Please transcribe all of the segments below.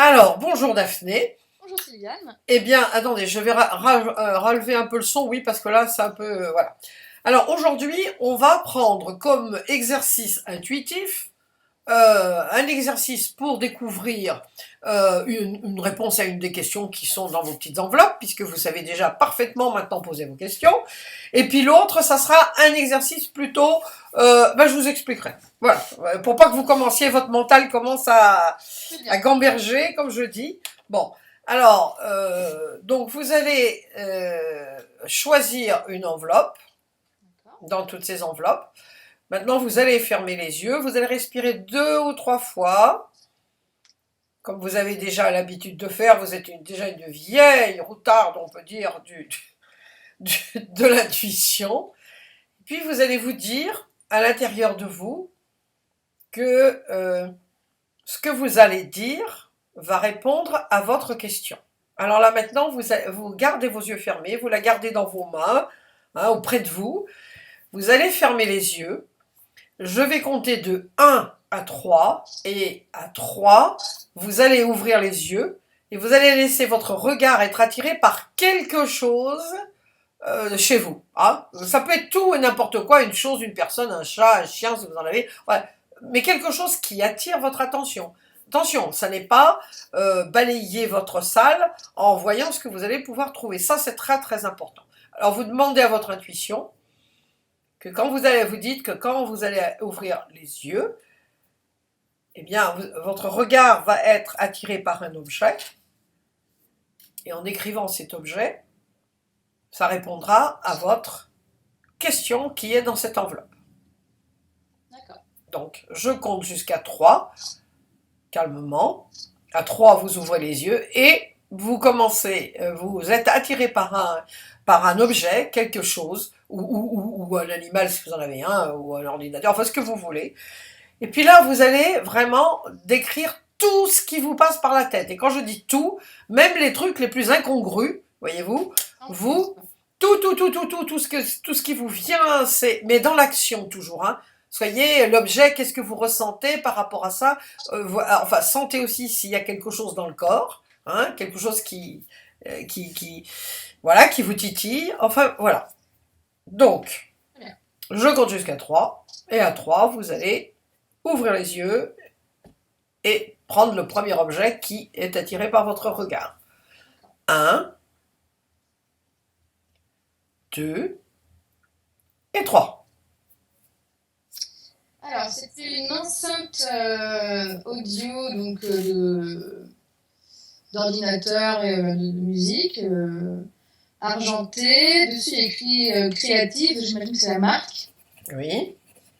Alors, bonjour Daphné. Bonjour Sylviane. Eh bien, attendez, je vais relever un peu le son, oui, parce que là, c'est un peu... voilà. Alors, aujourd'hui, on va prendre comme exercice intuitif un exercice pour découvrir une réponse à une des questions qui sont dans vos petites enveloppes, puisque vous savez déjà parfaitement maintenant poser vos questions. Et puis l'autre, ça sera un exercice plutôt... je vous expliquerai. Voilà, pour pas que vous commenciez, votre mental commence à gamberger, comme je dis. Bon, alors, donc vous allez choisir une enveloppe, dans toutes ces enveloppes. Maintenant, vous allez fermer les yeux, vous allez respirer 2 ou 3 fois, comme vous avez déjà l'habitude de faire, vous êtes déjà une vieille routarde, on peut dire, de l'intuition. Puis vous allez vous dire, à l'intérieur de vous, que ce que vous allez dire va répondre à votre question. Alors là maintenant, vous gardez vos yeux fermés, vous la gardez dans vos mains, auprès de vous. Vous allez fermer les yeux. Je vais compter de 1 à 3, et à 3, vous allez ouvrir les yeux et vous allez laisser votre regard être attiré par quelque chose chez vous. Hein. Ça peut être tout et n'importe quoi, une chose, une personne, un chat, un chien, si vous en avez, ouais. Mais quelque chose qui attire votre attention. Attention, ça n'est pas balayer votre salle en voyant ce que vous allez pouvoir trouver. Ça, c'est très très important. Alors, vous demandez à votre intuition, que quand vous dites que quand vous allez ouvrir les yeux, eh bien, votre regard va être attiré par un objet, et en écrivant cet objet, ça répondra à votre question qui est dans cette enveloppe. D'accord. Donc, je compte jusqu'à 3, calmement. À 3, vous ouvrez les yeux et vous commencez, vous êtes attiré par un objet, quelque chose, ou un animal si vous en avez un, ou un ordinateur, enfin ce que vous voulez. Et puis là, vous allez vraiment décrire tout ce qui vous passe par la tête. Et quand je dis tout, même les trucs les plus incongrus, voyez-vous, vous, tout ce qui vous vient, mais dans l'action toujours, hein. Soyez l'objet, qu'est-ce que vous ressentez par rapport à ça, enfin, sentez aussi s'il y a quelque chose dans le corps, hein, quelque chose voilà, qui vous titille, enfin, voilà. Donc, je compte jusqu'à 3, et à 3, vous allez ouvrir les yeux et prendre le premier objet qui est attiré par votre regard. 1, 2 et 3. Alors, c'était une enceinte audio, donc d'ordinateur et de musique, argentée. Dessus, il y a écrit Creative, j'imagine que c'est la marque. Oui.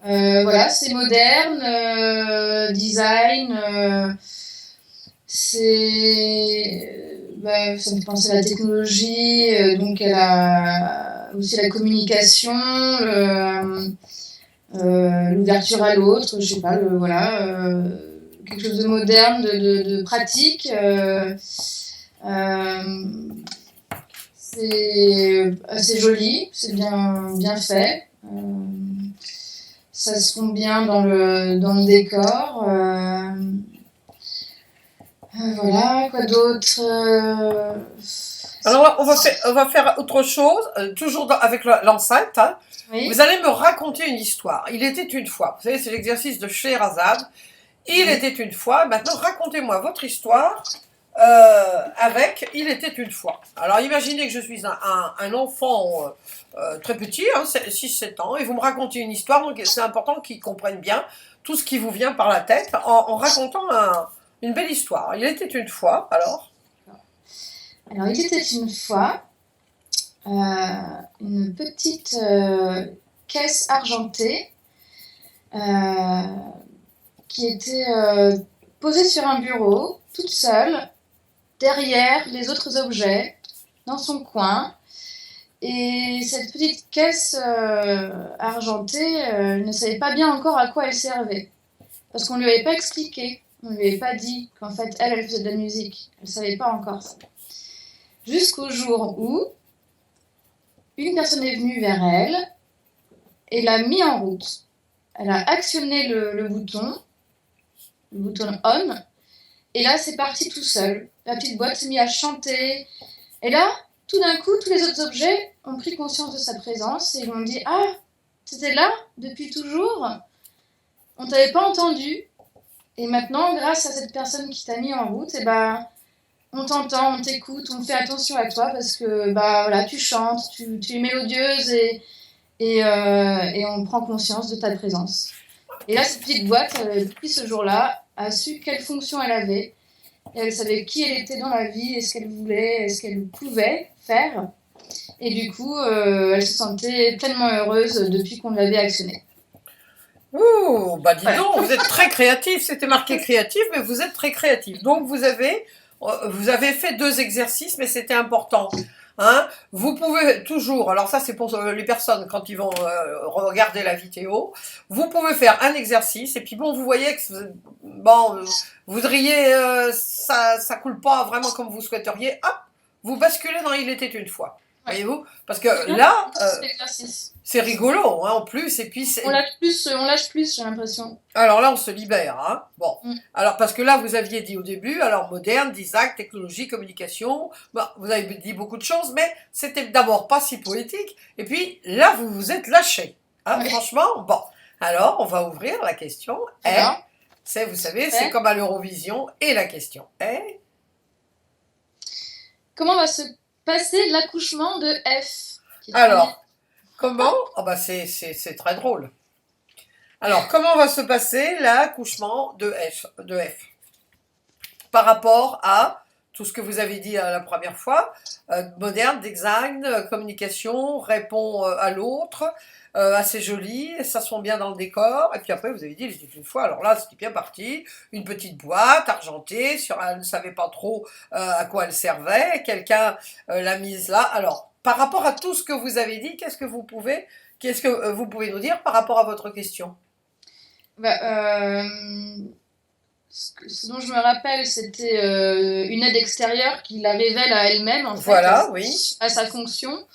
Voilà, c'est moderne, design, ça me fait penser à la technologie, donc elle a aussi la communication, l'ouverture à l'autre, je sais pas, voilà, quelque chose de moderne, de pratique. C'est assez joli, c'est bien fait. Ça se fond bien dans le décor. Voilà, quoi d'autre Alors, on va faire autre chose, toujours avec l'enceinte. Hein. Oui. Vous allez me raconter une histoire. Il était une fois. Vous savez, c'est l'exercice de Scheherazade. Il était une fois. Maintenant, racontez-moi votre histoire avec Il était une fois. Alors, imaginez que je suis un enfant très petit, hein, 6-7 ans, et vous me racontez une histoire. Donc, c'est important qu'ils comprennent bien tout ce qui vous vient par la tête en racontant une belle histoire. Il était une fois, alors il était une fois une petite caisse argentée qui était posée sur un bureau, toute seule, derrière les autres objets, dans son coin. Et cette petite caisse argentée ne savait pas bien encore à quoi elle servait. Parce qu'on ne lui avait pas expliqué. On ne lui avait pas dit qu'en fait, elle faisait de la musique. Elle ne savait pas encore ça. Jusqu'au jour où une personne est venue vers elle et l'a mis en route. Elle a actionné le bouton on, Et là, c'est parti tout seul. La petite boîte s'est mise à chanter. Et là, tout d'un coup, tous les autres objets ont pris conscience de sa présence et ils m'ont dit « Ah, c'était là depuis toujours. On t'avait pas entendu. Et maintenant, grâce à cette personne qui t'a mis en route, eh ben, on t'entend, on t'écoute, on fait attention à toi parce que bah, voilà, tu chantes, tu es mélodieuse et on prend conscience de ta présence. » Et là, cette petite boîte, depuis ce jour-là, a su quelle fonction elle avait. Et elle savait qui elle était dans la vie, et ce qu'elle voulait, et ce qu'elle pouvait faire. Et du coup, elle se sentait pleinement heureuse depuis qu'on l'avait actionnée. Ouh, bah dis donc, vous êtes très créatif. C'était marqué créatif, mais vous êtes très créatif. Donc vous avez fait 2 exercices, mais c'était important. Hein, vous pouvez toujours, alors ça c'est pour les personnes quand ils vont regarder la vidéo, vous pouvez faire un exercice et puis bon, vous voyez que bon, vous voudriez, ça coule pas vraiment comme vous souhaiteriez, hop, vous basculez dans Il était une fois. Ouais. Voyez-vous? Parce que là, l'exercice. c'est rigolo, hein, en plus, et puis On lâche plus, j'ai l'impression. alors là, on se libère, hein. Bon. Mm. Alors, parce que là, vous aviez dit au début, alors moderne, design, technologie, communication. Bon, vous avez dit beaucoup de choses, mais c'était d'abord pas si poétique. Et puis, là, vous vous êtes lâché. Hein, Oui. franchement, bon. Alors, on va ouvrir la question. Alors, c'est, vous savez, c'est comme à l'Eurovision. Et la question est... Comment va se passer l'accouchement de F? Alors, comment? Oh bah c'est très drôle. Alors, comment va se passer l'accouchement de F? Par rapport à tout ce que vous avez dit la première fois, moderne, design, communication, répond à l'autre, assez joli, ça sent bien dans le décor, et puis après vous avez dit, il était une fois, alors là c'était bien parti, une petite boîte argentée, elle ne savait pas trop à quoi elle servait, quelqu'un l'a mise là, alors par rapport à tout ce que vous avez dit, qu'est-ce que vous pouvez nous dire par rapport à votre question? Ce dont je me rappelle, c'était une aide extérieure qui la révèle à elle-même, en fait, voilà, oui. à sa fonction.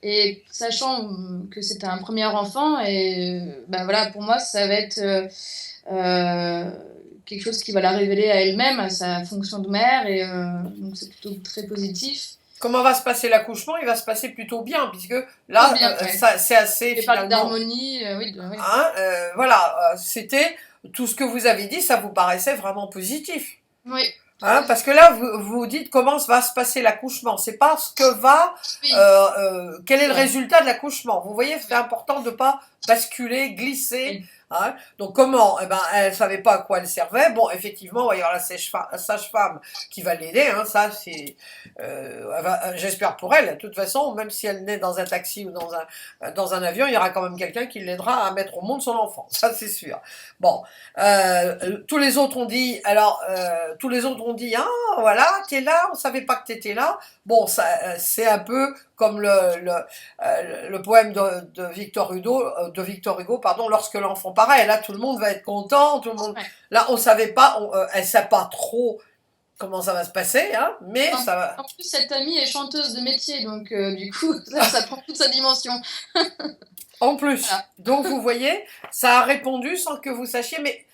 Et sachant que c'était un premier enfant, et voilà, pour moi, ça va être quelque chose qui va la révéler à elle-même, à sa fonction de mère, et donc c'est plutôt très positif. Comment va se passer l'accouchement? Il va se passer plutôt bien, puisque là, c'est assez finalement... parle d'harmonie, oui. Hein, voilà, c'était tout ce que vous avez dit, ça vous paraissait vraiment positif. Oui. Hein, parce que là, vous dites comment va se passer l'accouchement. C'est pas ce que va, oui. quel est le résultat de l'accouchement. Vous voyez, c'est important de pas basculer, glisser. Oui. Hein. Donc comment? Eh ben, elle savait pas à quoi elle servait. Bon, effectivement, il va y avoir la sage-femme qui va l'aider. Hein. Ça, c'est, j'espère pour elle. De toute façon, même si elle naît dans un taxi ou dans un avion, il y aura quand même quelqu'un qui l'aidera à mettre au monde son enfant. Ça, c'est sûr. Bon, tous les autres ont dit. Alors, tous les autres ont dit, ah, voilà, t'es là. On savait pas que t'étais là. Bon, ça, c'est un peu comme le poème de Victor Hugo, pardon, lorsque l'enfant paraît. Là, tout le monde va être content, tout le monde. Ouais. Là, on savait pas, elle sait pas trop comment ça va se passer, hein, mais ça va. En plus, cette amie est chanteuse de métier, donc du coup, ça prend toute sa dimension. En plus, voilà. Donc vous voyez, ça a répondu sans que vous sachiez, mais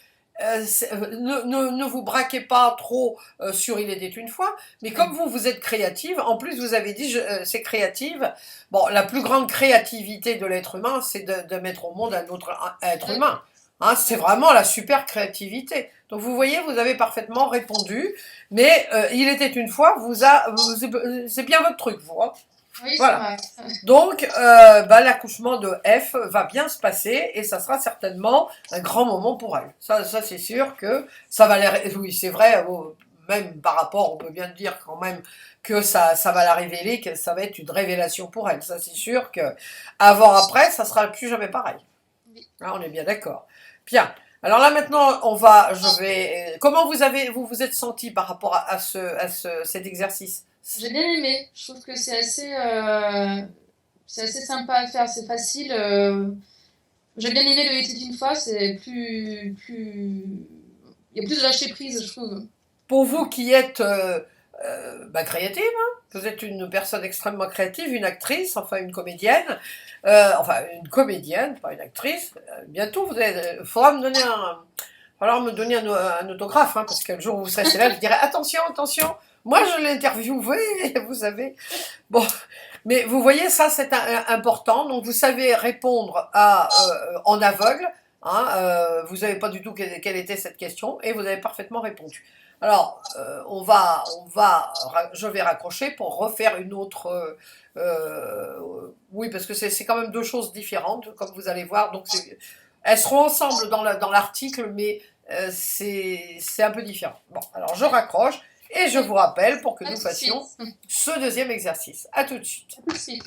ne vous braquez pas trop sur Il était une fois, mais comme vous êtes créative, en plus vous avez dit c'est créative, bon, la plus grande créativité de l'être humain, c'est de mettre au monde un autre être humain. Hein, c'est vraiment la super créativité. Donc vous voyez, vous avez parfaitement répondu, mais Il était une fois, c'est bien votre truc, vous voyez. Oui, voilà. Donc, l'accouchement de F va bien se passer et ça sera certainement un grand moment pour elle. Ça c'est sûr que ça va oui, c'est vrai, même par rapport, on peut bien dire quand même que ça va la révéler, que ça va être une révélation pour elle. Ça c'est sûr que avant, après, ça sera plus jamais pareil. Là, on est bien d'accord. Bien. Alors là maintenant, comment vous êtes senti par rapport à cet exercice? J'ai bien aimé. Je trouve que c'est assez sympa à faire. C'est facile. J'ai bien aimé le Il était une fois. C'est plus. Il y a plus de lâcher prise, je trouve. Pour vous qui êtes créative, hein, vous êtes une personne extrêmement créative, une actrice, enfin une comédienne, pas une actrice. Bientôt, il faudra me donner falloir me donner un autographe, hein, parce que le jour où vous serez là, je dirai attention, attention, moi je l'ai interviewé, vous savez. Bon, mais vous voyez, ça c'est important. Donc vous savez répondre en aveugle. Hein, vous savez pas du tout quelle était cette question et vous avez parfaitement répondu. Alors, je vais raccrocher pour refaire une autre. Oui, parce que c'est quand même deux choses différentes, comme vous allez voir. Donc, elles seront ensemble dans l'article, mais c'est un peu différent. Bon, alors je raccroche et je vous rappelle pour que nous fassions ce deuxième exercice. À tout de suite. Tout de suite.